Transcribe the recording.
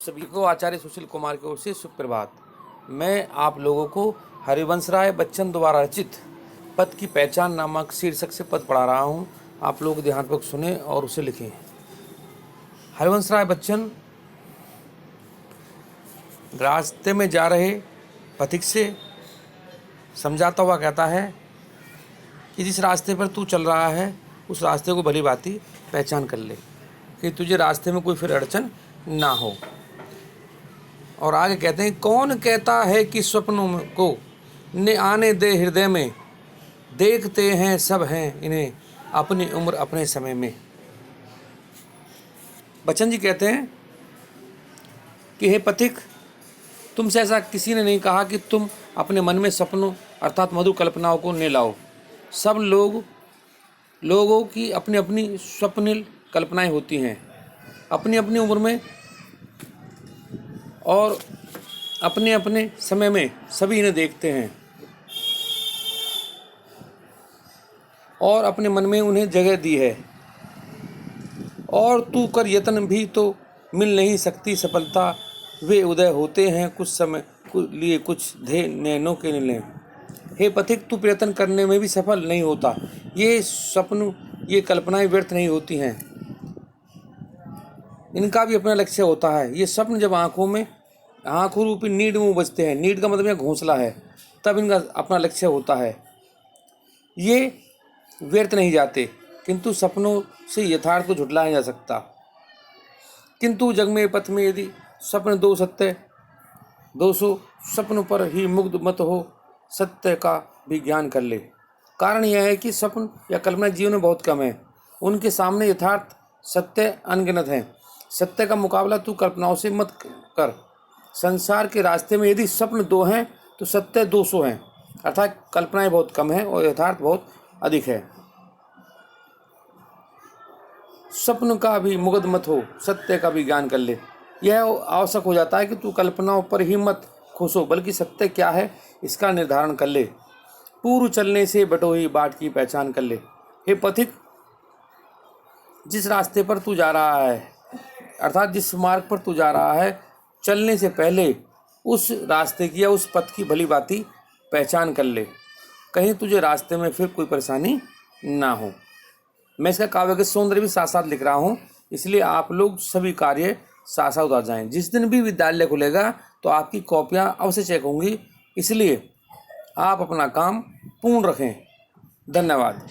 सभी को आचार्य सुशील कुमार की ओर से सुप्रभात। मैं आप लोगों को हरिवंश राय बच्चन द्वारा रचित पद की पहचान नामक शीर्षक से पद पढ़ा रहा हूँ। आप लोग ध्यानपूर्वक सुने और उसे लिखें। हरिवंश राय बच्चन रास्ते में जा रहे पथिक से समझाता हुआ कहता है कि जिस रास्ते पर तू चल रहा है उस रास्ते को भली भांति पहचान कर ले कि तुझे रास्ते में कोई फिर अड़चन ना हो। और आगे कहते हैं, कौन कहता है कि स्वप्नों को ने आने दे हृदय में, देखते हैं सब हैं इन्हें अपनी उम्र अपने समय में। बच्चन जी कहते हैं कि हे पथिक, तुमसे ऐसा किसी ने नहीं कहा कि तुम अपने मन में सपनों अर्थात मधुर कल्पनाओं को ले लाओ। सब लोगों की अपनी अपनी स्वप्निल कल्पनाएं होती हैं, अपनी अपनी उम्र में और अपने अपने समय में सभी इन्हें देखते हैं और अपने मन में उन्हें जगह दी है। और तू कर यत्न भी तो मिल नहीं सकती सफलता, वे उदय होते हैं कुछ समय लिए कुछ ध्येय नैनों के लिए। हे पथिक, तू प्रयत्न करने में भी सफल नहीं होता। ये स्वप्न, ये कल्पनाएं व्यर्थ नहीं होती हैं, इनका भी अपना लक्ष्य होता है। ये स्वप्न जब आँखों रूपी नीड में बजते हैं, नीड का मतलब यह घोंसला है, तब इनका अपना लक्ष्य होता है। ये व्यर्थ नहीं जाते, किंतु सपनों से यथार्थ को झुठलाया जा सकता। किंतु जग में पथ में यदि स्वप्न दो सत्य 200 स्वप्न पर ही मुग्ध मत हो, सत्य का भी ज्ञान कर ले। कारण यह है कि स्वप्न या कल्पना जीवन में बहुत कम है, उनके सामने यथार्थ सत्य अनगिनत हैं। सत्य का मुकाबला तू कल्पनाओं से मत कर। संसार के रास्ते में यदि स्वप्न 2 हैं तो सत्य 200 हैं, अर्थात कल्पनाएं बहुत कम हैं और यथार्थ बहुत अधिक है। स्वप्न का भी मुग्ध मत हो, सत्य का भी ज्ञान कर ले। यह आवश्यक हो जाता है कि तू कल्पनाओं पर ही मत खुश हो, बल्कि सत्य क्या है इसका निर्धारण कर ले। पूर्व चलने से बटोही बाट की पहचान कर ले। हे पथिक, जिस रास्ते पर तू जा रहा है अर्थात जिस मार्ग पर तू जा रहा है, चलने से पहले उस रास्ते की या उस पथ की भली भांति पहचान कर ले, कहीं तुझे रास्ते में फिर कोई परेशानी ना हो। मैं इसका काव्य के सौंदर्य भी साथ साथ लिख रहा हूँ, इसलिए आप लोग सभी कार्य साथ साथ उतार जाएं। जिस दिन भी विद्यालय खुलेगा तो आपकी कॉपियाँ अवश्य चेक होंगी, इसलिए आप अपना काम पूर्ण रखें। धन्यवाद।